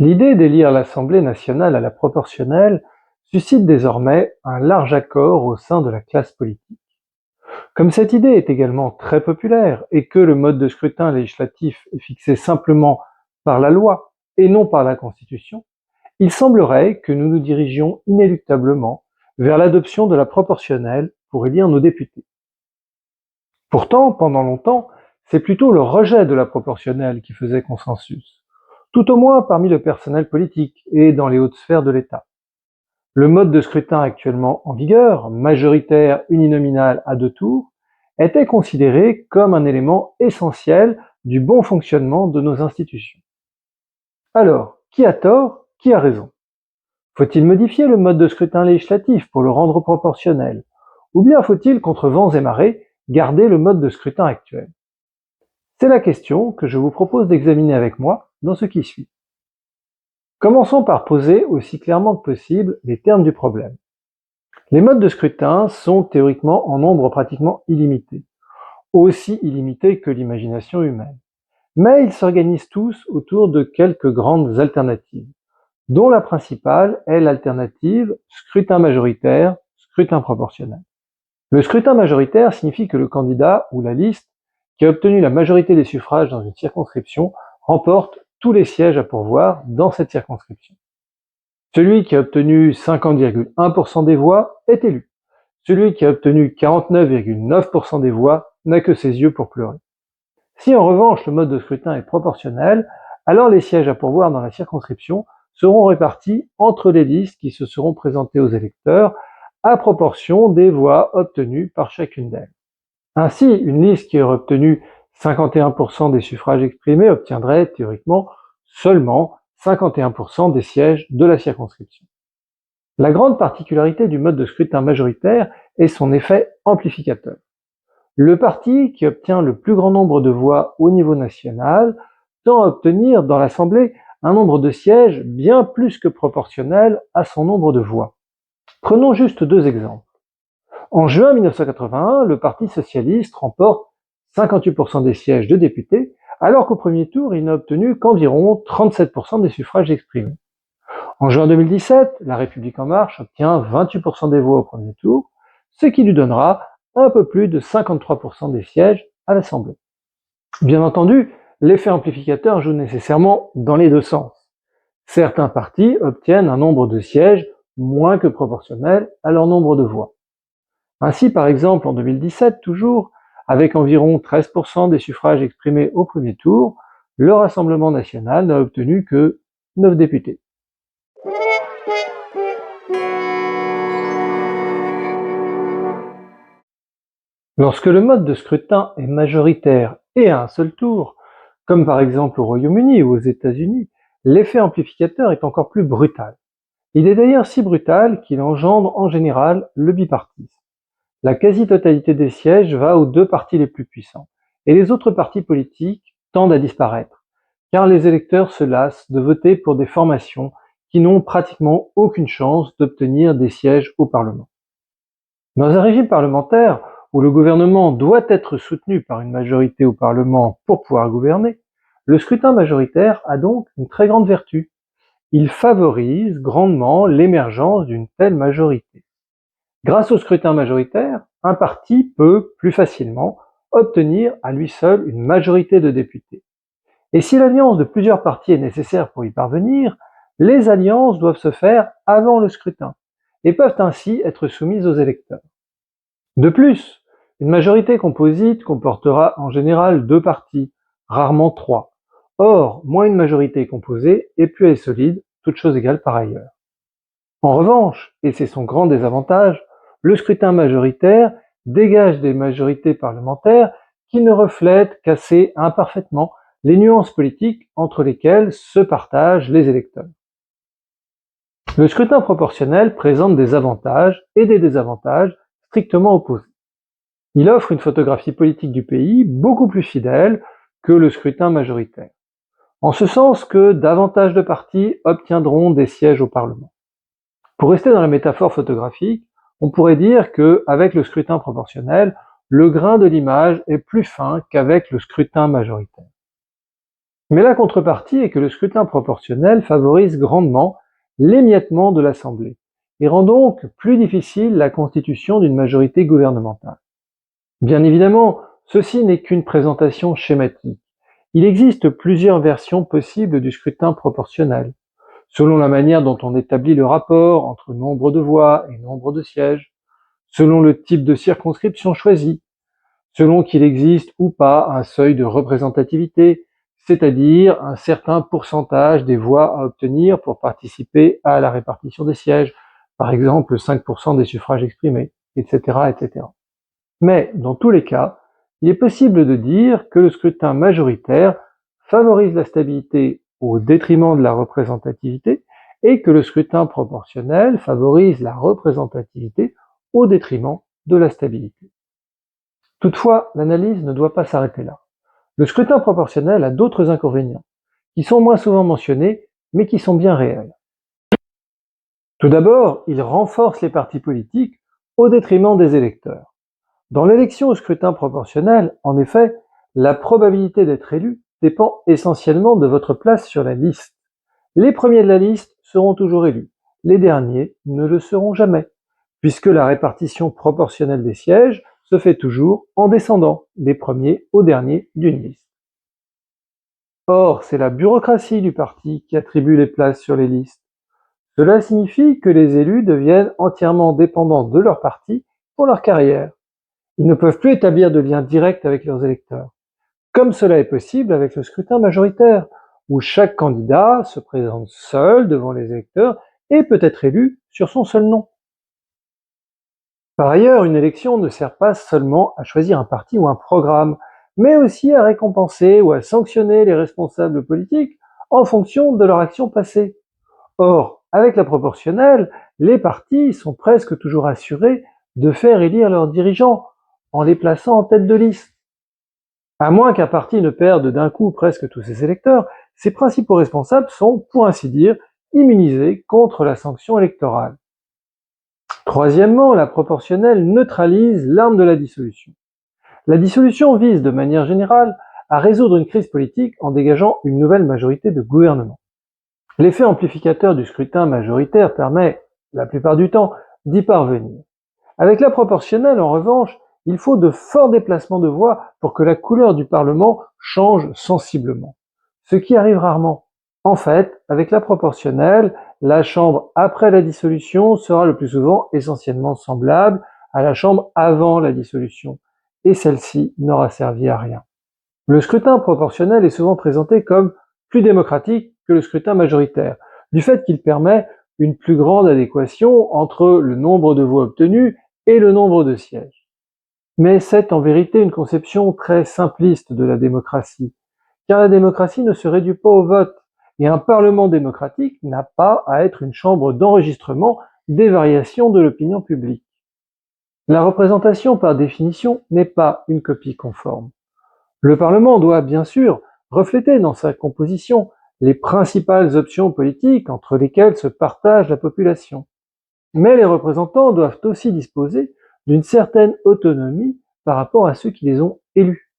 L'idée d'élire l'Assemblée nationale à la proportionnelle suscite désormais un large accord au sein de la classe politique. Comme cette idée est également très populaire et que le mode de scrutin législatif est fixé simplement par la loi et non par la Constitution, il semblerait que nous nous dirigions inéluctablement vers l'adoption de la proportionnelle pour élire nos députés. Pourtant, pendant longtemps, c'est plutôt le rejet de la proportionnelle qui faisait consensus, tout au moins parmi le personnel politique et dans les hautes sphères de l'État. Le mode de scrutin actuellement en vigueur, majoritaire uninominal à 2 tours, était considéré comme un élément essentiel du bon fonctionnement de nos institutions. Alors, qui a tort, qui a raison? Faut-il modifier le mode de scrutin législatif pour le rendre proportionnel? Ou bien faut-il, contre vents et marées, garder le mode de scrutin actuel? C'est la question que je vous propose d'examiner avec moi dans ce qui suit. Commençons par poser aussi clairement que possible les termes du problème. Les modes de scrutin sont théoriquement en nombre pratiquement illimité, aussi illimité que l'imagination humaine. Mais ils s'organisent tous autour de quelques grandes alternatives, dont la principale est l'alternative scrutin majoritaire, scrutin proportionnel. Le scrutin majoritaire signifie que le candidat ou la liste qui a obtenu la majorité des suffrages dans une circonscription remporte tous les sièges à pourvoir dans cette circonscription. Celui qui a obtenu 50,1% des voix est élu. Celui qui a obtenu 49,9% des voix n'a que ses yeux pour pleurer. Si en revanche le mode de scrutin est proportionnel, alors les sièges à pourvoir dans la circonscription seront répartis entre les listes qui se seront présentées aux électeurs à proportion des voix obtenues par chacune d'elles. Ainsi, une liste qui aurait obtenu 51% des suffrages exprimés obtiendrait théoriquement seulement 51% des sièges de la circonscription. La grande particularité du mode de scrutin majoritaire est son effet amplificateur. Le parti qui obtient le plus grand nombre de voix au niveau national tend à obtenir dans l'Assemblée un nombre de sièges bien plus que proportionnel à son nombre de voix. Prenons juste 2 exemples. En juin 1981, le Parti socialiste remporte 58% des sièges de députés, alors qu'au premier tour, il n'a obtenu qu'environ 37% des suffrages exprimés. En juin 2017, La République En Marche obtient 28% des voix au premier tour, ce qui lui donnera un peu plus de 53% des sièges à l'Assemblée. Bien entendu, l'effet amplificateur joue nécessairement dans les deux sens. Certains partis obtiennent un nombre de sièges moins que proportionnel à leur nombre de voix. Ainsi, par exemple, en 2017, toujours, avec environ 13% des suffrages exprimés au premier tour, le Rassemblement national n'a obtenu que 9 députés. Lorsque le mode de scrutin est majoritaire et à un seul tour, comme par exemple au Royaume-Uni ou aux États-Unis, l'effet amplificateur est encore plus brutal. Il est d'ailleurs si brutal qu'il engendre en général le bipartisme. La quasi-totalité des sièges va aux 2 partis les plus puissants, et les autres partis politiques tendent à disparaître, car les électeurs se lassent de voter pour des formations qui n'ont pratiquement aucune chance d'obtenir des sièges au Parlement. Dans un régime parlementaire où le gouvernement doit être soutenu par une majorité au Parlement pour pouvoir gouverner, le scrutin majoritaire a donc une très grande vertu. Il favorise grandement l'émergence d'une telle majorité. Grâce au scrutin majoritaire, un parti peut, plus facilement, obtenir à lui seul une majorité de députés. Et si l'alliance de plusieurs partis est nécessaire pour y parvenir, les alliances doivent se faire avant le scrutin et peuvent ainsi être soumises aux électeurs. De plus, une majorité composite comportera en général 2 partis, rarement 3. Or, moins une majorité est composée et plus elle est solide, toutes choses égales par ailleurs. En revanche, et c'est son grand désavantage, le scrutin majoritaire dégage des majorités parlementaires qui ne reflètent qu'assez imparfaitement les nuances politiques entre lesquelles se partagent les électeurs. Le scrutin proportionnel présente des avantages et des désavantages strictement opposés. Il offre une photographie politique du pays beaucoup plus fidèle que le scrutin majoritaire, en ce sens que davantage de partis obtiendront des sièges au Parlement. Pour rester dans la métaphore photographique, on pourrait dire qu'avec le scrutin proportionnel, le grain de l'image est plus fin qu'avec le scrutin majoritaire. Mais la contrepartie est que le scrutin proportionnel favorise grandement l'émiettement de l'Assemblée et rend donc plus difficile la constitution d'une majorité gouvernementale. Bien évidemment, ceci n'est qu'une présentation schématique. Il existe plusieurs versions possibles du scrutin proportionnel, selon la manière dont on établit le rapport entre nombre de voix et nombre de sièges, selon le type de circonscription choisie, selon qu'il existe ou pas un seuil de représentativité, c'est-à-dire un certain pourcentage des voix à obtenir pour participer à la répartition des sièges, par exemple 5% des suffrages exprimés, etc., etc. Mais dans tous les cas, il est possible de dire que le scrutin majoritaire favorise la stabilité au détriment de la représentativité et que le scrutin proportionnel favorise la représentativité au détriment de la stabilité. Toutefois, l'analyse ne doit pas s'arrêter là. Le scrutin proportionnel a d'autres inconvénients, qui sont moins souvent mentionnés, mais qui sont bien réels. Tout d'abord, il renforce les partis politiques au détriment des électeurs. Dans l'élection au scrutin proportionnel, en effet, la probabilité d'être élu dépend essentiellement de votre place sur la liste. Les premiers de la liste seront toujours élus, les derniers ne le seront jamais, puisque la répartition proportionnelle des sièges se fait toujours en descendant des premiers aux derniers d'une liste. Or, c'est la bureaucratie du parti qui attribue les places sur les listes. Cela signifie que les élus deviennent entièrement dépendants de leur parti pour leur carrière. Ils ne peuvent plus établir de lien direct avec leurs électeurs, comme cela est possible avec le scrutin majoritaire, où chaque candidat se présente seul devant les électeurs et peut être élu sur son seul nom. Par ailleurs, une élection ne sert pas seulement à choisir un parti ou un programme, mais aussi à récompenser ou à sanctionner les responsables politiques en fonction de leur action passée. Or, avec la proportionnelle, les partis sont presque toujours assurés de faire élire leurs dirigeants en les plaçant en tête de liste. À moins qu'un parti ne perde d'un coup presque tous ses électeurs, ses principaux responsables sont, pour ainsi dire, immunisés contre la sanction électorale. Troisièmement, la proportionnelle neutralise l'arme de la dissolution. La dissolution vise, de manière générale, à résoudre une crise politique en dégageant une nouvelle majorité de gouvernement. L'effet amplificateur du scrutin majoritaire permet, la plupart du temps, d'y parvenir. Avec la proportionnelle, en revanche, il faut de forts déplacements de voix pour que la couleur du Parlement change sensiblement, ce qui arrive rarement. En fait, avec la proportionnelle, la Chambre après la dissolution sera le plus souvent essentiellement semblable à la Chambre avant la dissolution, et celle-ci n'aura servi à rien. Le scrutin proportionnel est souvent présenté comme plus démocratique que le scrutin majoritaire, du fait qu'il permet une plus grande adéquation entre le nombre de voix obtenues et le nombre de sièges. Mais c'est en vérité une conception très simpliste de la démocratie, car la démocratie ne se réduit pas au vote, et un parlement démocratique n'a pas à être une chambre d'enregistrement des variations de l'opinion publique. La représentation, par définition, n'est pas une copie conforme. Le Parlement doit, bien sûr, refléter dans sa composition les principales options politiques entre lesquelles se partage la population. Mais les représentants doivent aussi disposer d'une certaine autonomie par rapport à ceux qui les ont élus.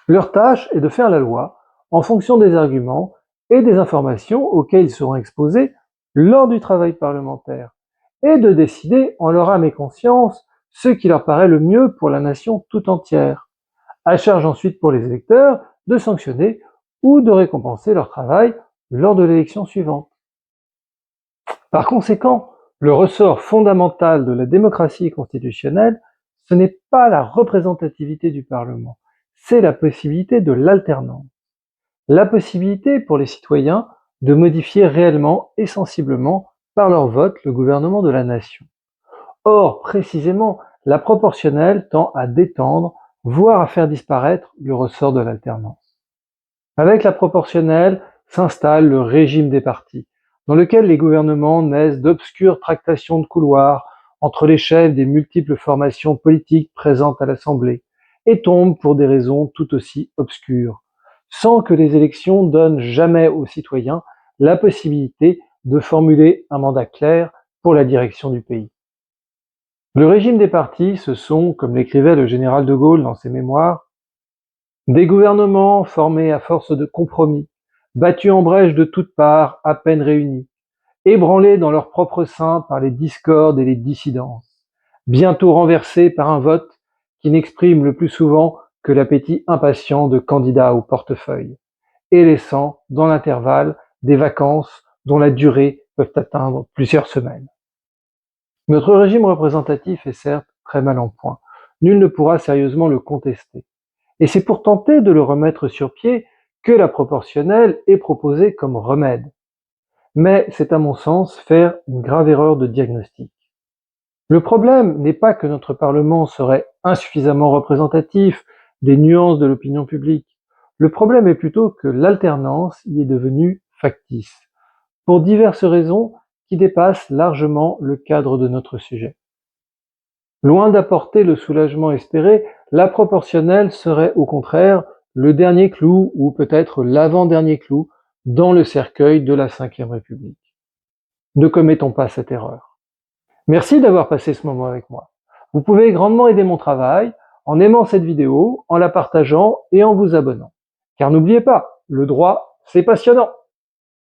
Leur tâche est de faire la loi en fonction des arguments et des informations auxquelles ils seront exposés lors du travail parlementaire, et de décider en leur âme et conscience ce qui leur paraît le mieux pour la nation tout entière. À charge ensuite pour les électeurs de sanctionner ou de récompenser leur travail lors de l'élection suivante. Par conséquent, le ressort fondamental de la démocratie constitutionnelle, ce n'est pas la représentativité du Parlement, c'est la possibilité de l'alternance. La possibilité pour les citoyens de modifier réellement et sensiblement par leur vote le gouvernement de la nation. Or, précisément, la proportionnelle tend à détendre, voire à faire disparaître le ressort de l'alternance. Avec la proportionnelle s'installe le régime des partis, dans lequel les gouvernements naissent d'obscures tractations de couloirs entre les chefs des multiples formations politiques présentes à l'Assemblée, et tombent pour des raisons tout aussi obscures, sans que les élections donnent jamais aux citoyens la possibilité de formuler un mandat clair pour la direction du pays. Le régime des partis, ce sont, comme l'écrivait le général de Gaulle dans ses mémoires, Des gouvernements formés à force de compromis, battus en brèche de toutes parts, à peine réunis, ébranlés dans leur propre sein par les discordes et les dissidences, bientôt renversés par un vote qui n'exprime le plus souvent que l'appétit impatient de candidats au portefeuille, et laissant, dans l'intervalle, des vacances dont la durée peut atteindre plusieurs semaines. Notre régime représentatif est certes très mal en point, nul ne pourra sérieusement le contester, et c'est pour tenter de le remettre sur pied que la proportionnelle est proposée comme remède. Mais c'est à mon sens faire une grave erreur de diagnostic. Le problème n'est pas que notre Parlement serait insuffisamment représentatif des nuances de l'opinion publique. Le problème est plutôt que l'alternance y est devenue factice, pour diverses raisons qui dépassent largement le cadre de notre sujet. Loin d'apporter le soulagement espéré, la proportionnelle serait au contraire le dernier clou, ou peut-être l'avant-dernier clou, dans le cercueil de la Ve République. Ne commettons pas cette erreur. Merci d'avoir passé ce moment avec moi. Vous pouvez grandement aider mon travail en aimant cette vidéo, en la partageant et en vous abonnant. Car n'oubliez pas, le droit, c'est passionnant.